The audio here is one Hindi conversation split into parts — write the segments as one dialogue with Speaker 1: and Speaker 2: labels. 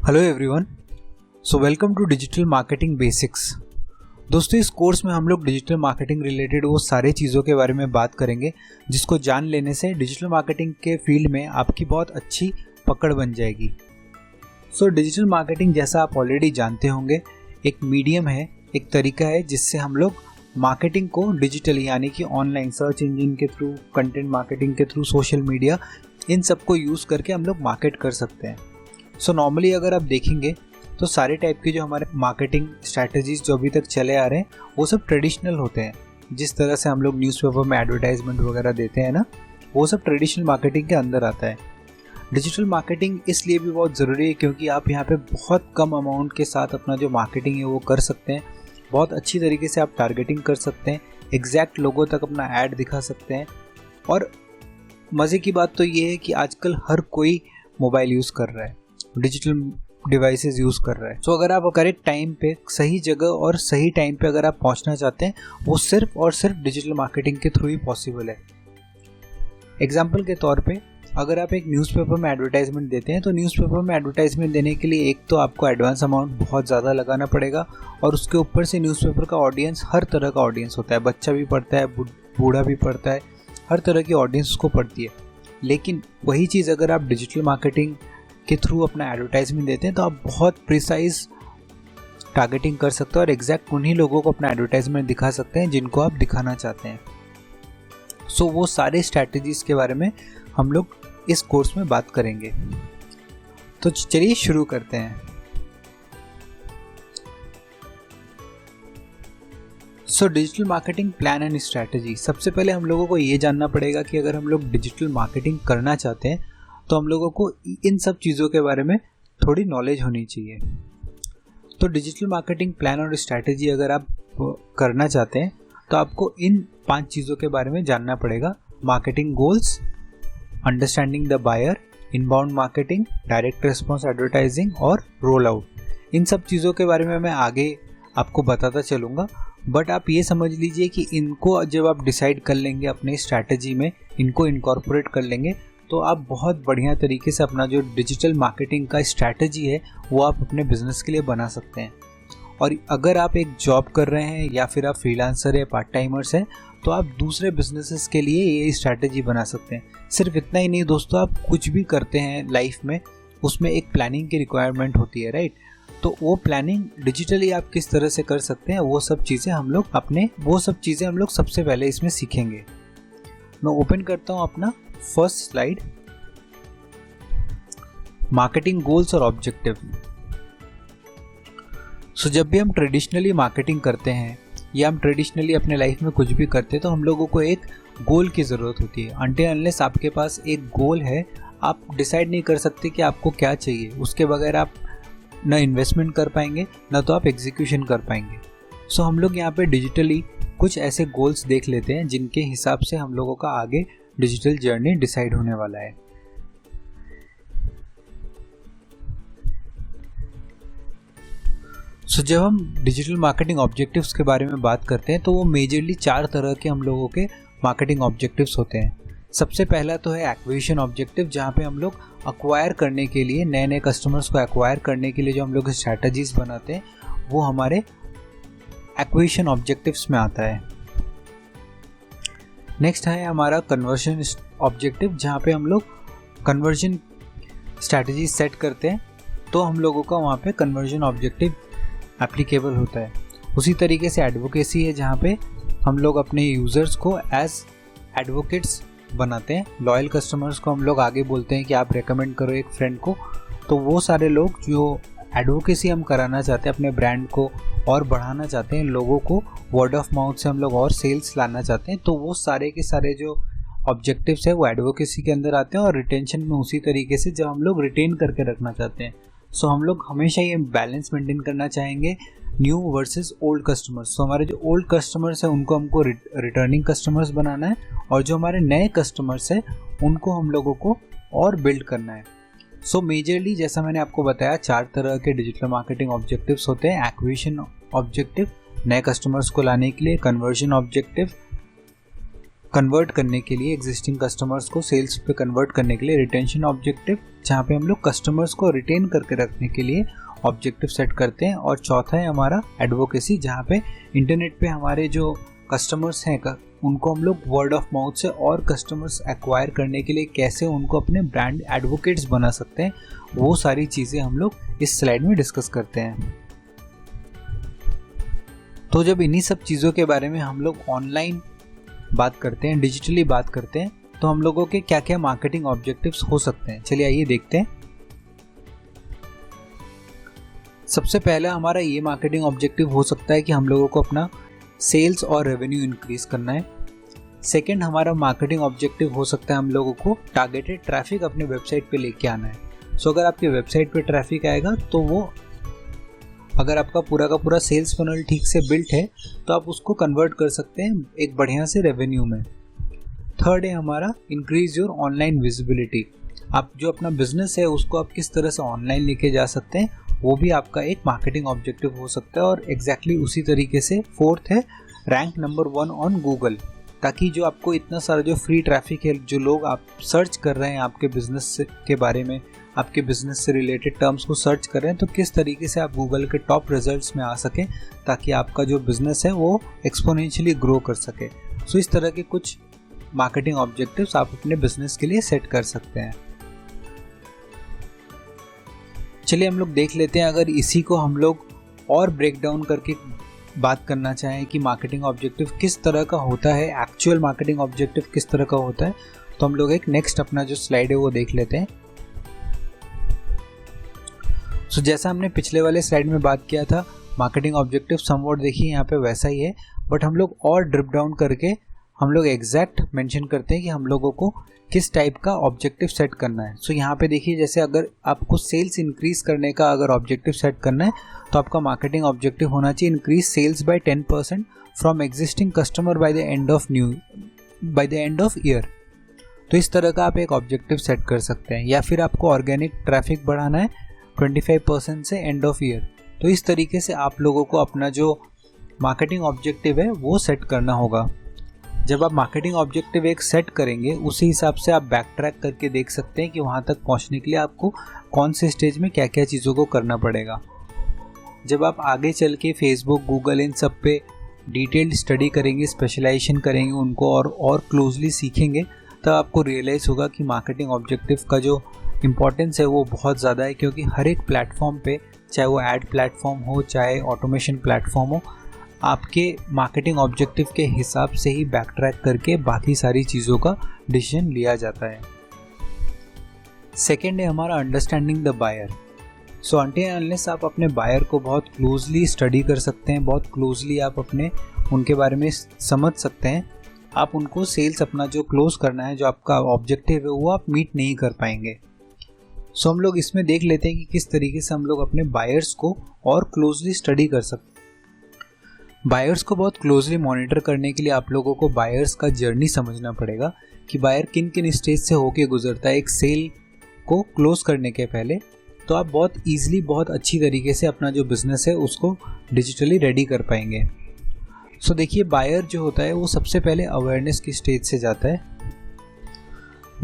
Speaker 1: Hello everyone, so welcome to digital marketing basics. दोस्तों, इस कोर्स में हम लोग डिजिटल मार्केटिंग रिलेटेड वो सारे चीज़ों के बारे में बात करेंगे जिसको जान लेने से डिजिटल मार्केटिंग के फील्ड में आपकी बहुत अच्छी पकड़ बन जाएगी। सो डिजिटल मार्केटिंग, जैसा आप ऑलरेडी जानते होंगे, एक मीडियम है, एक तरीका है जिससे हम लोग मार्केटिंग को डिजिटल यानी कि ऑनलाइन सर्च इंजन के थ्रू, कंटेंट मार्केटिंग के थ्रू, सोशल मीडिया, इन सबको यूज़ करके हम लोग मार्केट कर सकते हैं। सो नॉर्मली अगर आप देखेंगे तो सारे टाइप के जो हमारे मार्केटिंग स्ट्रैटेजीज जो अभी तक चले आ रहे हैं वो सब ट्रेडिशनल होते हैं। जिस तरह से हम लोग न्यूज़पेपर में एडवर्टाइजमेंट वगैरह देते हैं ना, वो सब ट्रेडिशनल मार्केटिंग के अंदर आता है। डिजिटल मार्केटिंग इसलिए भी बहुत ज़रूरी है क्योंकि आप यहाँ पे बहुत कम अमाउंट के साथ अपना जो मार्केटिंग है वो कर सकते हैं। बहुत अच्छी तरीके से आप टारगेटिंग कर सकते हैं, एग्जैक्ट लोगों तक अपना ऐड दिखा सकते हैं। और मज़े की बात तो ये है कि आजकल हर कोई मोबाइल यूज़ कर रहा है, डिजिटल डिवाइसेस यूज़ कर रहा है। तो अगर आप करेक्ट टाइम पे, सही जगह और सही टाइम पे अगर आप पहुंचना चाहते हैं, वो सिर्फ और सिर्फ डिजिटल मार्केटिंग के थ्रू ही पॉसिबल है। एग्जाम्पल के तौर पे, अगर आप एक न्यूज़पेपर में एडवर्टाइजमेंट देते हैं तो न्यूज़पेपर में एडवर्टाइजमेंट देने के लिए एक तो आपको एडवांस अमाउंट बहुत ज़्यादा लगाना पड़ेगा, और उसके ऊपर से न्यूज़पेपर का ऑडियंस हर तरह का ऑडियंस होता है। बच्चा भी पढ़ता है, बूढ़ा भी पढ़ता है, हर तरह की ऑडियंस उसको पढ़ती है। लेकिन वही चीज़ अगर आप डिजिटल मार्केटिंग के थ्रू अपना एडवर्टाइजमेंट देते हैं तो आप बहुत प्रिसाइज टारगेटिंग कर सकते हैं और एग्जैक्ट उन्हीं लोगों को अपना एडवर्टाइजमेंट दिखा सकते हैं जिनको आप दिखाना चाहते हैं। सो वो सारे स्ट्रैटेजीज के बारे में हम लोग इस कोर्स में बात करेंगे। तो चलिए शुरू करते हैं। So digital marketing plan and strategy. सबसे पहले हम लोगों को ये जानना पड़ेगा कि अगर हम लोग डिजिटल मार्केटिंग करना चाहते हैं तो हम लोगों को इन सब चीज़ों के बारे में थोड़ी नॉलेज होनी चाहिए। तो डिजिटल मार्केटिंग प्लान और स्ट्रैटेजी अगर आप करना चाहते हैं तो आपको इन 5 चीज़ों के बारे में जानना पड़ेगा। Marketing goals, understanding the buyer, inbound marketing, direct response advertising और रोल आउट। इन सब चीज़ों के बारे में मैं आगे आपको बताता चलूँगा, बट आप ये समझ लीजिए कि इनको जब आप डिसाइड कर लेंगे अपने स्ट्रैटेजी में, इनको इनकॉर्पोरेट कर लेंगे, तो आप बहुत बढ़िया तरीके से अपना जो डिजिटल मार्केटिंग का स्ट्रैटेजी है वो आप अपने बिजनेस के लिए बना सकते हैं। और अगर आप एक जॉब कर रहे हैं या फिर आप फ्रीलांसर है, पार्ट टाइमर्स हैं, तो आप दूसरे बिजनेसेस के लिए ये स्ट्रैटेजी बना सकते हैं। सिर्फ इतना ही नहीं दोस्तों, आप कुछ भी करते हैं लाइफ में, उसमें एक प्लानिंग की रिक्वायरमेंट होती है, राइट? तो वो प्लानिंग डिजिटली आप किस तरह से कर सकते हैं, वो सब चीज़ें हम लोग सबसे पहले इसमें सीखेंगे। मैं ओपन करता हूँ अपना फर्स्ट स्लाइड, मार्केटिंग गोल्स और ऑब्जेक्टिव। सो जब भी हम ट्रेडिशनली मार्केटिंग करते हैं या हम ट्रेडिशनली अपने लाइफ में कुछ भी करते हैं तो हम लोगों को एक गोल की ज़रूरत होती है। अनटिल अनलेस आपके पास एक गोल है, आप डिसाइड नहीं कर सकते कि आपको क्या चाहिए। उसके बगैर आप ना इन्वेस्टमेंट कर पाएंगे, ना तो आप एग्जीक्यूशन कर पाएंगे। सो हम लोग यहाँ पे डिजिटली कुछ ऐसे गोल्स देख लेते हैं जिनके हिसाब से हम लोगों का आगे डिजिटल जर्नी डिसाइड होने वाला है। सो जब हम डिजिटल मार्केटिंग ऑब्जेक्टिव्स के बारे में बात करते हैं तो वो मेजरली 4 तरह के हम लोगों के मार्केटिंग ऑब्जेक्टिव्स होते हैं। सबसे पहला तो है एक्विजिशन ऑब्जेक्टिव, जहाँ पे हम लोग अक्वायर करने के लिए, नए नए कस्टमर्स को एक्वायर करने के लिए जो हम लोग स्ट्रैटेजीज बनाते हैं वो हमारे एक्विजिशन ऑब्जेक्टिव्स में आता है। नेक्स्ट है हमारा कन्वर्जन ऑब्जेक्टिव, जहाँ पे हम लोग कन्वर्जन स्ट्रैटेजी सेट करते हैं, तो हम लोगों का वहाँ पे कन्वर्जन ऑब्जेक्टिव एप्लीकेबल होता है। उसी तरीके से एडवोकेसी है, जहाँ पे हम लोग अपने यूज़र्स को एज एडवोकेट्स बनाते हैं। लॉयल कस्टमर्स को हम लोग आगे बोलते हैं कि आप रेकमेंड करो एक फ्रेंड को। तो वो सारे लोग जो एडवोकेसी हम कराना चाहते हैं, अपने ब्रांड को और बढ़ाना चाहते हैं, लोगों को वर्ड ऑफ माउथ से हम लोग और सेल्स लाना चाहते हैं, तो वो सारे के सारे जो ऑब्जेक्टिव्स है वो एडवोकेसी के अंदर आते हैं। और रिटेंशन में उसी तरीके से जब हम लोग रिटेन करके रखना चाहते हैं। सो हम लोग हमेशा ये बैलेंस मेंटेन करना चाहेंगे, न्यू वर्सेस ओल्ड कस्टमर्स। तो हमारे जो ओल्ड कस्टमर्स हैं उनको हमको रिटर्निंग कस्टमर्स बनाना है, और जो हमारे नए कस्टमर्स हैं उनको हम लोगों को और बिल्ड करना है। सो मेजरली जैसा मैंने आपको बताया, 4 तरह के डिजिटल मार्केटिंग ऑब्जेक्टिव्स होते हैं। एक्विजिशन ऑब्जेक्टिव, नए कस्टमर्स को लाने के लिए; कन्वर्जन ऑब्जेक्टिव, कन्वर्ट करने के लिए, एग्जिस्टिंग कस्टमर्स को सेल्स पे कन्वर्ट करने के लिए रिटेंशन ऑब्जेक्टिव, जहाँ पे हम लोग कस्टमर्स को रिटेन करके रखने के लिए ऑब्जेक्टिव सेट करते हैं। और चौथा है हमारा एडवोकेसी, जहाँ पे इंटरनेट पे हमारे जो कस्टमर्स हैं उनको हम लोग वर्ड ऑफ माउथ से और कस्टमर्स एक्वायर करने के लिए कैसे उनको अपने ब्रांड एडवोकेट्स बना सकते हैं, वो सारी चीज़ें हम लोग इस स्लाइड में डिस्कस करते हैं। तो जब इन्हीं सब चीज़ों के बारे में हम लोग ऑनलाइन बात करते हैं, डिजिटली बात करते हैं, तो हम लोगों के क्या क्या मार्केटिंग ऑब्जेक्टिव्स हो सकते हैं, चलिए आइए देखते हैं। सबसे पहला हमारा ये मार्केटिंग ऑब्जेक्टिव हो सकता है कि हम लोगों को अपना सेल्स और रेवेन्यू इंक्रीज करना है। सेकंड हमारा मार्केटिंग ऑब्जेक्टिव हो सकता है हम लोगों को टारगेटेड ट्रैफिक अपने वेबसाइट पे लेके आना है। सो अगर आपके वेबसाइट पे ट्रैफिक आएगा तो वो, अगर आपका पूरा का पूरा सेल्स फनल ठीक से बिल्ट है तो आप उसको कन्वर्ट कर सकते हैं एक बढ़िया से रेवेन्यू में। थर्ड है हमारा इंक्रीज योर ऑनलाइन विजिबिलिटी। आप जो अपना बिजनेस है उसको आप किस तरह से ऑनलाइन लेके जा सकते हैं, वो भी आपका एक मार्केटिंग ऑब्जेक्टिव हो सकता है। और एग्जैक्टली उसी तरीके से फोर्थ है रैंक नंबर 1 ऑन गूगल, ताकि जो आपको इतना सारा जो फ्री ट्रैफिक है, जो लोग आप सर्च कर रहे हैं आपके बिजनेस के बारे में, आपके बिजनेस से रिलेटेड टर्म्स को सर्च कर रहे हैं, तो किस तरीके से आप गूगल के टॉप रिजल्ट्स में आ सकें ताकि आपका जो बिजनेस है वो एक्सपोनेंशियली ग्रो कर सके। सो इस तरह के कुछ मार्केटिंग ऑब्जेक्टिव्स आप अपने बिजनेस के लिए सेट कर सकते हैं। चलिए हम लोग देख लेते हैं, अगर इसी को हम लोग और ब्रेक डाउन करके बात करना चाहें कि मार्केटिंग ऑब्जेक्टिव किस तरह का होता है, एक्चुअल मार्केटिंग ऑब्जेक्टिव किस तरह का होता है, तो हम लोग एक नेक्स्ट अपना जो स्लाइड है वो देख लेते हैं। सो जैसा हमने पिछले वाले स्लाइड में बात किया था, मार्केटिंग ऑब्जेक्टिव समवॉट देखिए यहाँ पे वैसा ही है, बट हम लोग और ड्रिप डाउन करके हम लोग एग्जैक्ट मेंशन करते हैं कि हम लोगों को किस टाइप का ऑब्जेक्टिव सेट करना है। सो यहाँ पे देखिए, जैसे अगर आपको सेल्स इंक्रीज करने का अगर ऑब्जेक्टिव सेट करना है तो आपका मार्केटिंग ऑब्जेक्टिव होना चाहिए increase sales by 10% from existing customer by the end of year. तो इस तरह का आप एक ऑब्जेक्टिव सेट कर सकते हैं। या फिर आपको ऑर्गेनिक ट्रैफिक बढ़ाना है 25% से एंड ऑफ ईयर। तो इस तरीके से आप लोगों को अपना जो मार्केटिंग ऑब्जेक्टिव है वो सेट करना होगा। जब आप मार्केटिंग ऑब्जेक्टिव एक सेट करेंगे, उसी हिसाब से आप बैक ट्रैक करके देख सकते हैं कि वहाँ तक पहुँचने के लिए आपको कौन से स्टेज में क्या क्या चीज़ों को करना पड़ेगा। जब आप आगे चल के फेसबुक, गूगल, इन सब पे डिटेल्ड स्टडी करेंगे, स्पेशलाइजेशन करेंगे उनको और क्लोजली सीखेंगे, तब आपको रियलाइज़ होगा कि मार्केटिंग ऑब्जेक्टिव का जो इम्पोर्टेंस है वो बहुत ज़्यादा है। क्योंकि हर एक प्लेटफॉर्म पे, चाहे वो एड प्लेटफॉर्म हो, चाहे ऑटोमेशन प्लेटफॉर्म हो, आपके मार्केटिंग ऑब्जेक्टिव के हिसाब से ही बैक ट्रैक करके बाकी सारी चीज़ों का डिसीजन लिया जाता है। सेकेंड है हमारा understanding the buyer. So until unless आप अपने बायर को बहुत क्लोजली स्टडी कर सकते हैं, बहुत क्लोजली आप उनके बारे में समझ सकते हैं, आप उनको सेल्स अपना जो क्लोज करना है, जो आपका ऑब्जेक्टिव है, वो आप मीट नहीं कर पाएंगे। सो हम लोग इसमें देख लेते हैं कि किस तरीके से हम लोग अपने बायर्स को और क्लोजली स्टडी कर सकते हैं। बायर्स को बहुत क्लोजली मॉनिटर करने के लिए आप लोगों को बायर्स का जर्नी समझना पड़ेगा कि बायर किन किन स्टेज से होके गुजरता है एक सेल को क्लोज करने के पहले। तो आप बहुत ईजिली, बहुत अच्छी तरीके से अपना जो बिज़नेस है उसको डिजिटली रेडी कर पाएंगे। सो देखिए, बायर जो होता है वो सबसे पहले अवेयरनेस की स्टेज से जाता है,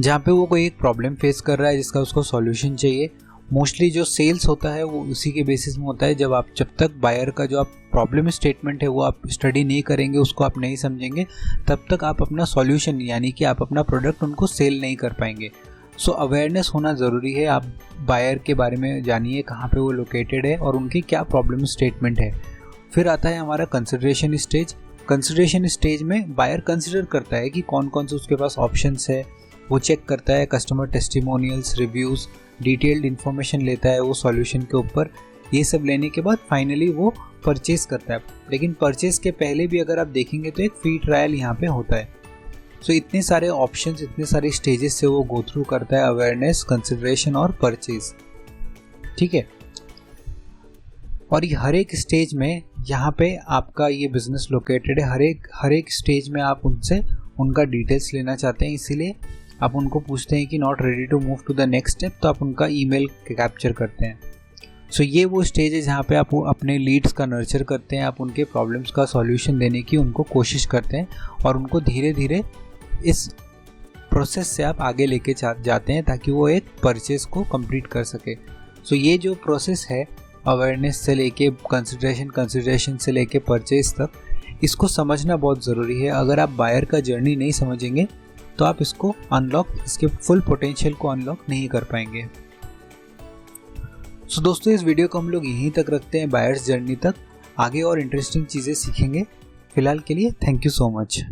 Speaker 1: जहाँ पे वो कोई एक प्रॉब्लम फेस कर रहा है जिसका उसको सॉल्यूशन चाहिए। मोस्टली जो सेल्स होता है वो उसी के बेसिस में होता है। जब तक बायर का जो आप प्रॉब्लम स्टेटमेंट है वो आप स्टडी नहीं करेंगे, उसको आप नहीं समझेंगे, तब तक आप अपना सॉल्यूशन यानी कि आप अपना प्रोडक्ट उनको सेल नहीं कर पाएंगे। सो अवेयरनेस होना ज़रूरी है। आप बायर के बारे में जानिए, कहाँ पे वो लोकेटेड है और उनकी क्या प्रॉब्लम स्टेटमेंट है। फिर आता है हमारा कंसिडरेशन स्टेज। कंसिडरेशन स्टेज में बायर कंसिडर करता है कि कौन कौन से उसके पास ऑप्शंस है, वो चेक करता है customer testimonials, reviews, detailed information लेता है वो सॉल्यूशन के ऊपर। ये सब लेने के बाद फाइनली वो परचेज़ करता है। लेकिन परचेज़ के पहले भी अगर आप देखेंगे तो एक फ्री ट्रायल यहाँ पे होता है। सो इतने सारे ऑप्शंस, इतने सारे स्टेजेस से वो गो थ्रू करता है, अवेयरनेस, कंसिडरेशन और परचेज़, ठीक है। और ये हर एक स्टेज में यहाँ पे आपका ये बिज़नेस लोकेटेड है। हर एक स्टेज में आप उनसे उनका डिटेल्स लेना चाहते हैं, इसीलिए आप उनको पूछते हैं कि not ready to move to the next step, तो आप उनका ईमेल कैप्चर करते हैं। सो ये वो स्टेज है जहाँ पे आप अपने लीड्स का नर्चर करते हैं, आप उनके प्रॉब्लम्स का सॉल्यूशन देने की उनको कोशिश करते हैं और उनको धीरे धीरे इस प्रोसेस से आप आगे लेके जाते हैं ताकि वो एक परचेज को कंप्लीट कर सके। सो ये जो प्रोसेस है अवेयरनेस से लेके कंसिडरेशन से लेके परचेज तक, इसको समझना बहुत ज़रूरी है। अगर आप बायर का जर्नी नहीं समझेंगे तो आप इसको इसके फुल पोटेंशियल को अनलॉक नहीं कर पाएंगे। सो दोस्तों, इस वीडियो को हम लोग यहीं तक रखते हैं, बायर्स जर्नी तक। आगे और इंटरेस्टिंग चीज़ें सीखेंगे। फिलहाल के लिए थैंक यू सो मच।